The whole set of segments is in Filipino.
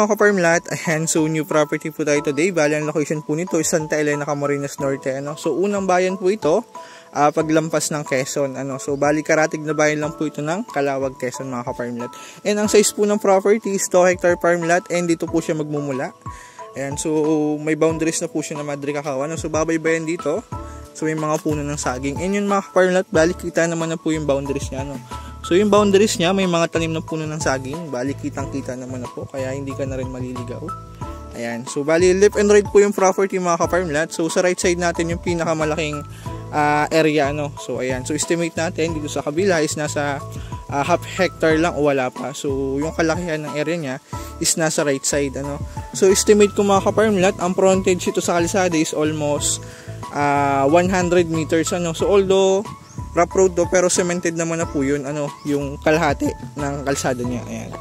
mga ka-farmlat, ayan, so new property po tayo today. Bali ang location po nito is Santa Elena, Camarines Norte. So unang bayan po ito, paglampas ng Quezon. So bali karatig na bayan lang po ito ng Calawag, Quezon mga ka-farmlat. And ang size po ng property is 2 hectare farmlat and dito po siya magmumula. Ayan, so may boundaries na po siya na Madre Cacao. So babaybayan dito. So may mga puno ng saging. And yun mga ka-farmlat, bali kita naman na po yung boundaries niya. So yung boundaries niya, may mga tanim na puno ng saging. Bali kitang-kita naman na po, kaya hindi ka na rin maliligaw. Ayan, so bali left and right po yung property mga ka-farmlat. So sa right side natin yung pinakamalaking area. So ayan, so estimate natin dito sa kabila is nasa half hectare lang o wala pa. So yung kalakihan ng area niya is nasa right side. So estimate ko mga ka-farmlat, ang frontage ito sa kalsada is almost 100 meters. So although rough road do, pero cemented naman na po yun, yung kalahati ng kalsada niya. Ayan.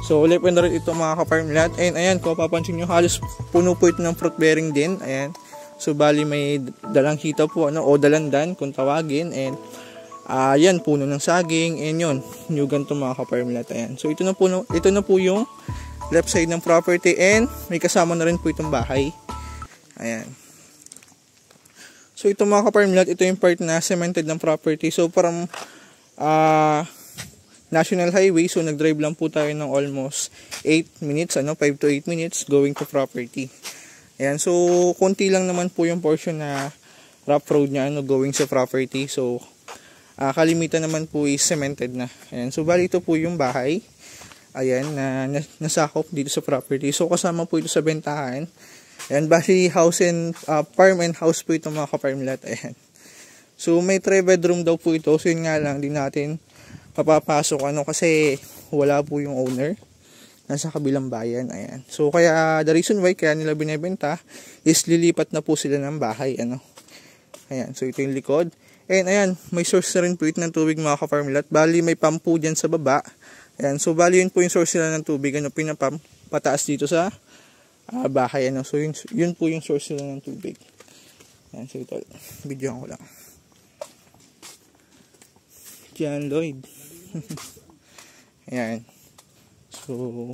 So left and right ito mga ka-farmlat. And ayan, kung papansin nyo, halos puno po ito ng fruit bearing din. Ayan. So bali may dalang hita po, o dalandan kung tawagin. And ayan, puno ng saging. And yun, nyugan to mga ka-farmlat. Ayan. So ito na po yung left side ng property. And may kasama na rin po itong bahay. Ayan. So ito mga ka-farmlat, ito yung part na cemented ng property. So from National Highway, so nag-drive lang po tayo ng almost 8 minutes, 5 to 8 minutes going to property. Ayan, so konti lang naman po yung portion na rough road niya going sa property. So kalimitan naman po is cemented na. Ayan, so bali ito po yung bahay. Ayan, na nasakop dito sa property. So kasama po ito sa bentahan. Ayan, bali house and farm and house po ito mga ka-farmlat. Ayan. So may 3 bedroom daw po ito. So yun nga lang, di natin papapasok kasi wala po yung owner. Nasa kabilang bayan. Ayan. So kaya the reason why kaya nila binebenta is lilipat na po sila ng bahay. Ayan. So ito yung likod. And ayan, may source na rin po ito ng tubig mga ka-farmlat. Bali may pump po dyan sa baba. Ayan. So bali yun po yung source nila ng tubig. Pinapump pataas dito sa bahay. So yun po yung source nila ng tubig. Ayan, so ito, videoan ko lang. Diyan Lloyd. Ayan. So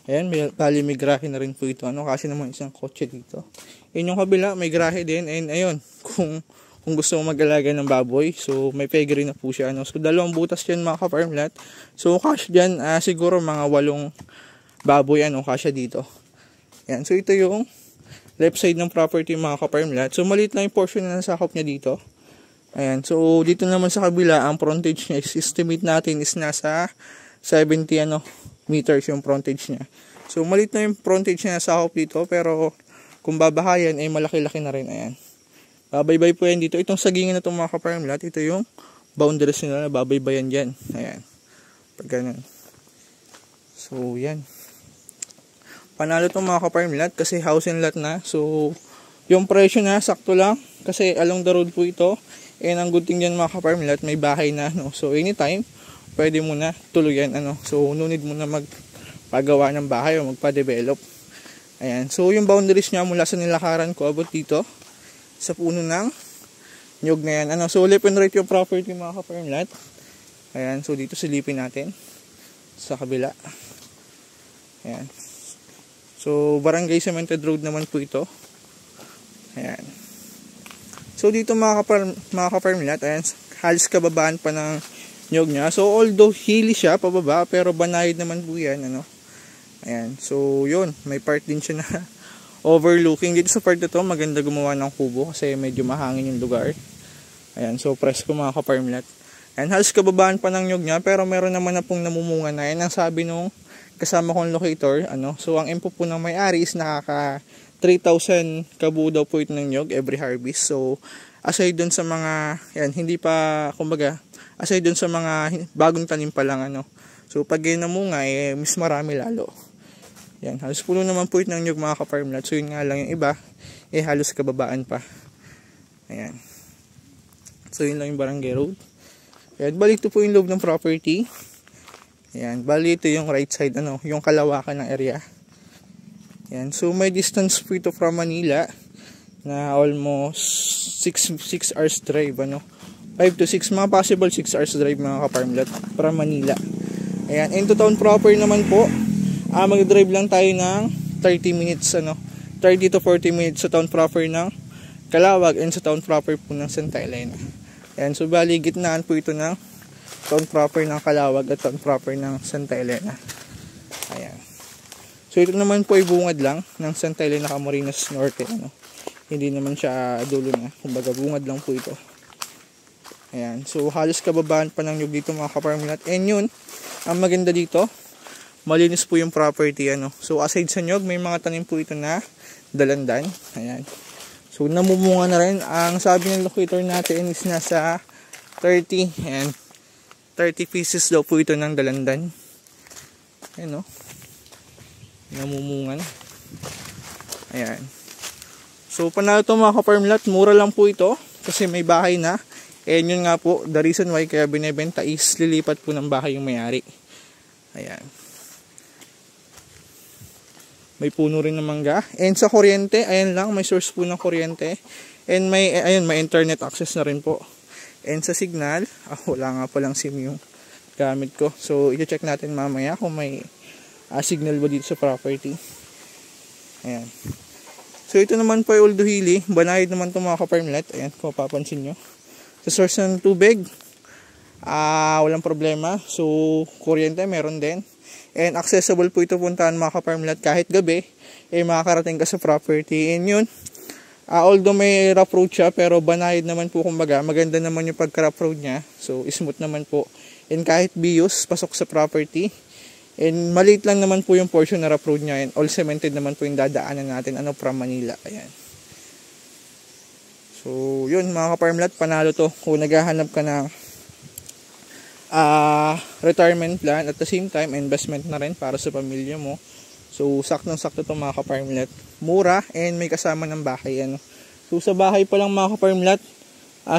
ayan, bali may grahe na rin po ito. Kasi naman isang kotse dito. Yun yung kabila, may grahe din. And ayun, kung gusto mo mag-alaga ng baboy, so may pedigree na po siya. So 2 butas yan mga ka-farmlat. So cash dyan, siguro mga 8 baboy kasya dito. Ayan, so ito yung left side ng property mga ka-farmlat. So maliit lang yung portion na nasakop niya dito. Ayan, so dito naman sa kabila, ang frontage niya is estimate natin is nasa 70 meters yung frontage niya. So maliit na yung frontage niya nasakop dito, pero kung babahayan ay malaki-laki na rin. Ayan. Babaybay po yan dito. Itong sagingan na itong mga ka-farmlat, ito yung boundaries nila na babaybayan dyan. Ayan. Pag ganun. So yan. Panalo itong mga ka-farmlat kasi house and lot na. So, yung presyo na, sakto lang. Kasi along the road po ito. And ang good thing dyan mga ka-farmlat, may bahay na. So, anytime, pwede mo na tuluyan. So, no need mo na magpagawa ng bahay o magpa-develop. Ayan. So, yung boundaries niya mula sa nilakaran ko, abot dito. Sa puno ng nyog na yan. So, left and right yung property mga ka-farmlat. Ayan. So, dito silipin natin. Sa kabila. Ayan. So, barangay cemented road naman po ito. Ayan. So, dito mga ka-farmlat, ayan, halos kababaan pa ng nyog niya. So, although hilly siya, pababa, pero banayad naman po yan, Ayan. So, yun, may part din siya na overlooking. Dito sa part na to, maganda gumawa ng kubo kasi medyo mahangin yung lugar. Ayan. So, presko mga ka-farmlat. Ayan, halos kababaan pa ng nyog niya, pero meron naman na pong namumunga na. Yan ang sabi nung kasama kong locator, So ang info po ng may-ari is nakaka 3,000 kabuo daw po ito ng nyog every harvest. So aside dun sa mga hindi pa aside dun sa mga bagong tanim pa lang So pag namunga mas marami lalo. Yan, halos puno naman po ito ng nyog mga ka-farmlat. So yun nga lang yung iba halos kababaan pa. Ayan. So yun lang yung barangay road. Ayan, balik to po yung loob ng property. Ayan, bali ito yung right side, yung kalawakan ng area. Ayan, so may distance po ito from Manila na almost 6 hours drive, 5 to 6, mga possible 6 hours drive mga ka-farmlat from Manila. Ayan, into town proper naman po Mag-drive lang tayo ng 30 minutes, 30 to 40 minutes sa town proper ng Calawag and sa town proper po ng Santa Elena. Ayan, so bali gitnaan po ito ng town proper ng Calawag at town proper ng Santa Elena. Ayan. So ito naman po ay bungad lang ng Santa Elena Camarines Norte, Hindi naman siya dulo na, kumbaga bungad lang po ito. Ayan, so halos kababaan pa ng nyug dito mga ka-farmlat. And yun, ang maganda dito, malinis po yung property, So aside sa nyug, may mga tanim po ito na dalandan. Ayan. So namumunga na rin. Ang sabi ng locator natin is nasa 30 and 30 pieces daw po ito ng dalandan. Ayan, namumungan. Ayan. So panalo to mga ka-farmlat, mura lang po ito kasi may bahay na. And yun nga po, the reason why kaya binebenta is lilipat po ng bahay yung may-ari. Ayan. May puno rin ng mangga. And sa kuryente, ayan lang, may source po ng kuryente. And may internet access na rin po. And sa signal, wala nga palang SIM yung gamit ko. So, i-check natin mamaya kung may signal ba dito sa property. Ayan. So, ito naman po ay Ulduhili. Banayad naman ito mga ka-farmlat. Ayan, kung mapapansin nyo. Sa source ng tubig, walang problema. So, kuryente, meron din. And accessible po ito puntahan mga ka-farmlat kahit gabi, makakarating ka sa property. And yun, although may rough road siya, pero banayad naman po kumbaga, maganda naman yung pagka-rough road niya. So, smooth naman po. And kahit bios, pasok sa property. And maliit lang naman po yung portion na rough road niya. And all cemented naman po yung dadaanan natin, from Manila. Ayan. So, yun mga ka-farmlat, panalo to. Kung naghahanap ka ng retirement plan at the same time investment na rin para sa pamilya mo. So saktong-sakto to mga ka-farmlat. Mura and may kasama ng bahay, So sa bahay pa lang mga ka-farmlat,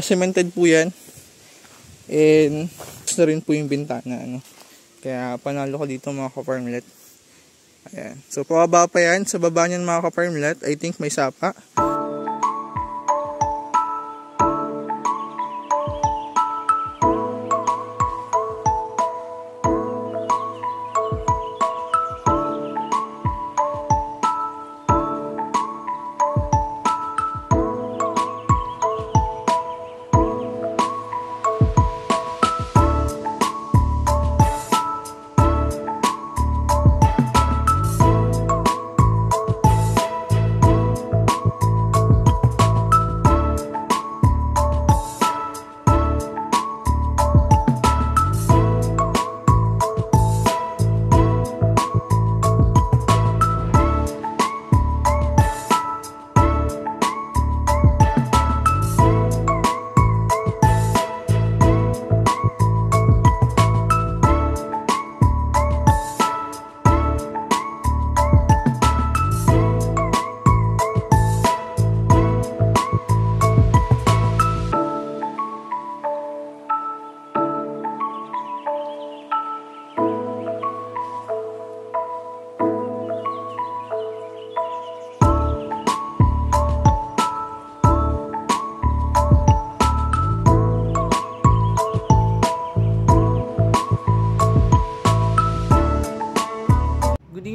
cemented po yan. And na rin po yung bintana, Kaya panalo ko dito mga ka-farmlat. Ayan. So pababa pa yan. Sa baba niyan mga ka-farmlat, I think may sapa.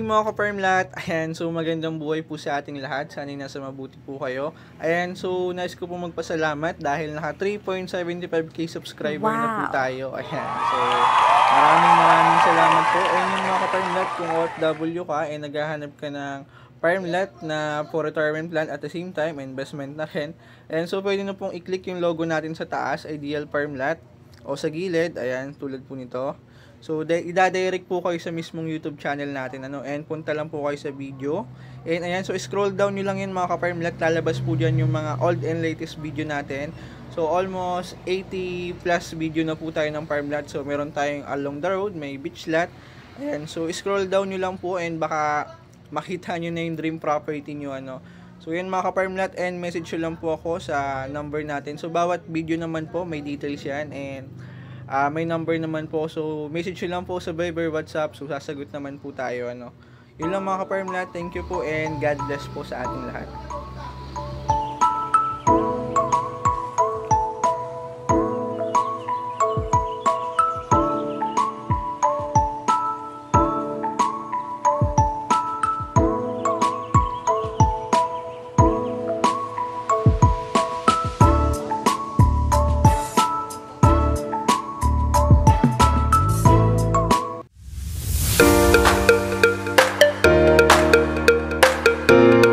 Mga ka-farmlat, ayan, so magandang buhay po sa ating lahat. Sana'y nasa mabuti po kayo. Ayan, so nais ko po magpasalamat dahil naka 3.75k subscriber na po tayo. Ayan, so maraming salamat po. Ayan yung mga ka-farmlat, kung OFW ka, naghahanap ka ng farmlat na for retirement plan at the same time investment na rin. And so pwede na pong i-click yung logo natin sa taas, Ideal Farmlat, o sa gilid, ayan, tulad po nito. So, ida-direct po kayo sa mismong YouTube channel natin, and punta lang po kayo sa video. And ayan, so scroll down nyo lang yun mga ka-farmlat, lalabas po dyan yung mga old and latest video natin. So, almost 80 plus video na po tayo ng farmlat. So, meron tayong along the road, may beach lot. Ayan, so scroll down nyo lang po and baka makita nyo na yung dream property nyo, So, yun mga ka-farmlat, and message nyo lang po ako sa number natin. So, bawat video naman po, may details yan, and may number naman po. So, message nyo lang po sa Viber, WhatsApp. So, sasagot naman po tayo, Yun lang mga ka-farmlat. Thank you po and God bless po sa ating lahat. Bye.